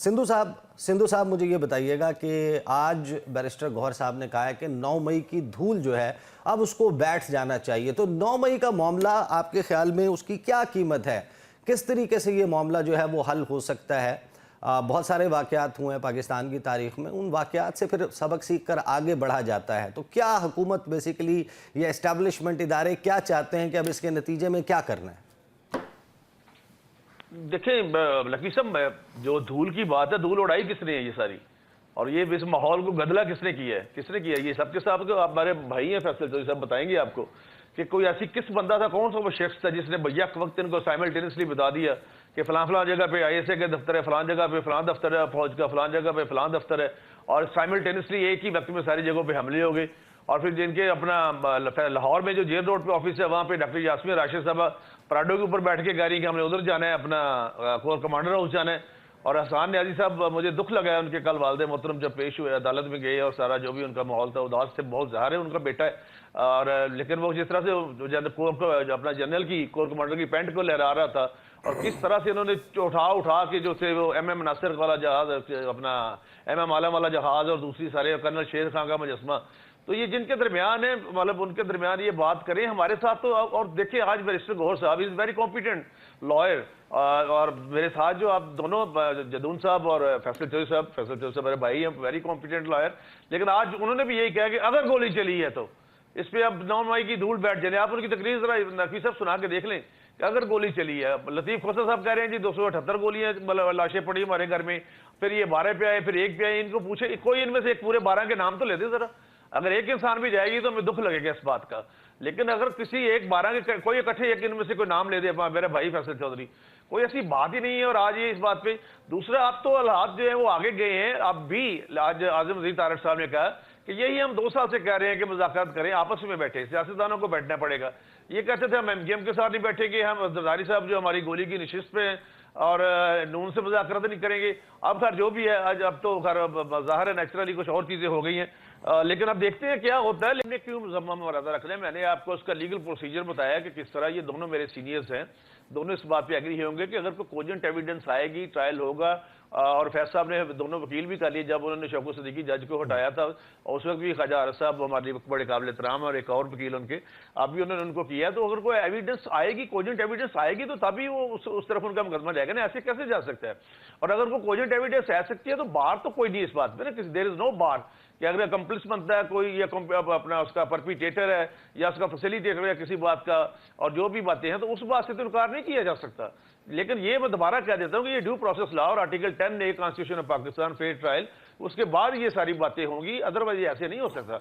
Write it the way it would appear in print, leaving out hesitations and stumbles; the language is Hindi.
सिंधु साहब मुझे ये बताइएगा कि आज बैरिस्टर गौहर साहब ने कहा है कि 9 मई की धूल जो है अब उसको बैठ जाना चाहिए। तो 9 मई का मामला आपके ख्याल में उसकी क्या कीमत है, किस तरीके से ये मामला जो है वो हल हो सकता है? बहुत सारे वाक़यात हुए हैं पाकिस्तान की तारीख में, उन वाक़यात से फिर सबक सीख कर आगे बढ़ा जाता है। तो क्या हुकूमत बेसिकली ये एस्टैब्लिशमेंट इदारे क्या चाहते हैं कि अब इसके नतीजे में क्या करना है? देखिए लकी साहब, जो धूल की बात है, धूल उड़ाई किसने है ये सारी, और ये इस माहौल को गदला किसने किया है, किसने किया है? ये सबके साथ तो आप हमारे भाई हैं फैसल चौधरी साहब, बताएंगे आपको कि कोई ऐसी किस बंदा था, कौन सा वो शख्स था जिसने भैया वक्त इनको साइमल्टेनियसली बता दिया कि फलां जगह पे ISA के दफ्तर है, फलां जगह पे फलां दफ्तर है फौज का, फलां जगह पे फलां दफ्तर है, और साइमल्टेनियसली एक ही वक्त में सारी जगहों पर हमले हो गए। और फिर जिनके अपना लाहौर में जो जेल रोड पे ऑफिस है, वहाँ पे डॉक्टर यास्मीन राशिद साहब पराडो के ऊपर बैठ के कह रही कि हमने उधर जाना है, अपना कोर कमांडर हाउस जाना है। और हसान न्याजी साहब, मुझे दुख लगा है उनके कल वालदे मोहतरम जब पेश हुए, अदालत में गए और सारा जो भी उनका माहौल था उदास से बहुत ज़ाहिर है, उनका बेटा है। और लेकिन वो जिस तरह से अपना जनरल की कोर कमांडर की पैंट को लहरा रहा था, और किस तरह से उन्होंने उठा के जो थे वो MM नासिर वाला जहाज, अपना MM आलम वाला जहाज, और दूसरी सारे कर्नल शेर खां का मुजस्मा, तो ये जिनके दरमियान है, मतलब उनके दरमियान ये बात करें हमारे साथ। तो और देखिए, आज बैरिस्टर गौहर साहब इज वेरी कॉम्पिटेंट लॉयर, और मेरे साथ जो आप दोनों जदून साहब और फैसल चौधरी साहब मेरे भाई हैं, वेरी कॉम्पिटेंट लॉयर। लेकिन आज उन्होंने भी यही कहा कि अगर गोली चली है तो इस पर अब 9 मई की धूल बैठ जाए। आप उनकी तकरीर जरा नकवी साहब सुना के देख लें कि अगर गोली चली है। लतीफ खोसर साहब कह रहे हैं जी 278 गोलियां मतलब लाशें पड़ी हमारे घर में, फिर ये 12 पे आए, फिर 1 पे आए। इनको पूछे कोई इनमें से एक पूरे 12 के नाम तो ले दे जरा। अगर एक इंसान भी जाएगी तो हमें दुख लगेगा इस बात का, लेकिन अगर किसी एक 12 के कोई इकट्ठे एक इनमें से कोई नाम ले दे, मेरा भाई फैसल चौधरी, कोई ऐसी बात ही नहीं है। और आज ये इस बात पे दूसरा, अब तो हालात जो है वो आगे गए हैं। अब भी आज आज़म वज़ीर तारक साहब ने कहा कि यही हम 2 साल से कह रहे हैं कि मुज़ाकरात करें, आपस में बैठे, सियासतदानों को बैठना पड़ेगा। ये कहते थे हम MKM के साथ नहीं बैठेंगे, हम जरदारी साहब जो हमारी गोली की नशिस्त पे हैं, और नून से मुज़ाकरात नहीं करेंगे। अब खैर जो भी है, आज अब तो खैर ज़ाहिर है नेचुरली कुछ और चीज़ें हो गई हैं, लेकिन अब देखते हैं क्या होता है। लेकिन क्यों मुज़म्मा में मुरादा रख लें, मैंने आपको उसका लीगल प्रोसीजर बताया कि किस तरह ये दोनों मेरे सीनियर्स हैं, दोनों इस बात पे एग्री होंगे कि अगर कोई कोजेंट एविडेंस आएगी, ट्रायल होगा। और फैज साहब ने दोनों वकील भी कर लिए जब उन्होंने शौकत सिद्दीकी जज को हटाया था, और उस वक्त भी ख्वाजा आरिफ साहब हमारे बड़े काबिल एहतराम, और एक और वकील उनके, अब भी उन्होंने उनको किया। तो अगर कोई एविडेंस आएगी, कोजेंट एविडेंस आएगी, तो तभी वो उस तरफ उनका मुकदमा जाएगा ना, ऐसे कैसे जा सकता है। और अगर कोई कोजेंट एविडेंस आ सकती है तो बार तो कोई नहीं इस बात में ना, देयर इज नो बार कि अगर अकम्प्लिस बनता है कोई, या अपना उसका परपिटेटर है या उसका फैसिलिटेटर है किसी बात का, और जो भी बातें हैं, तो उस बात से तो इनकार नहीं किया जा सकता। लेकिन ये मैं दोबारा कह देता हूं कि ये ड्यू प्रोसेस लॉ और article 10A constitution of Pakistan fair trial, उसके बाद ये सारी बातें होंगी, अदरवाइज ये ऐसे नहीं हो सकता।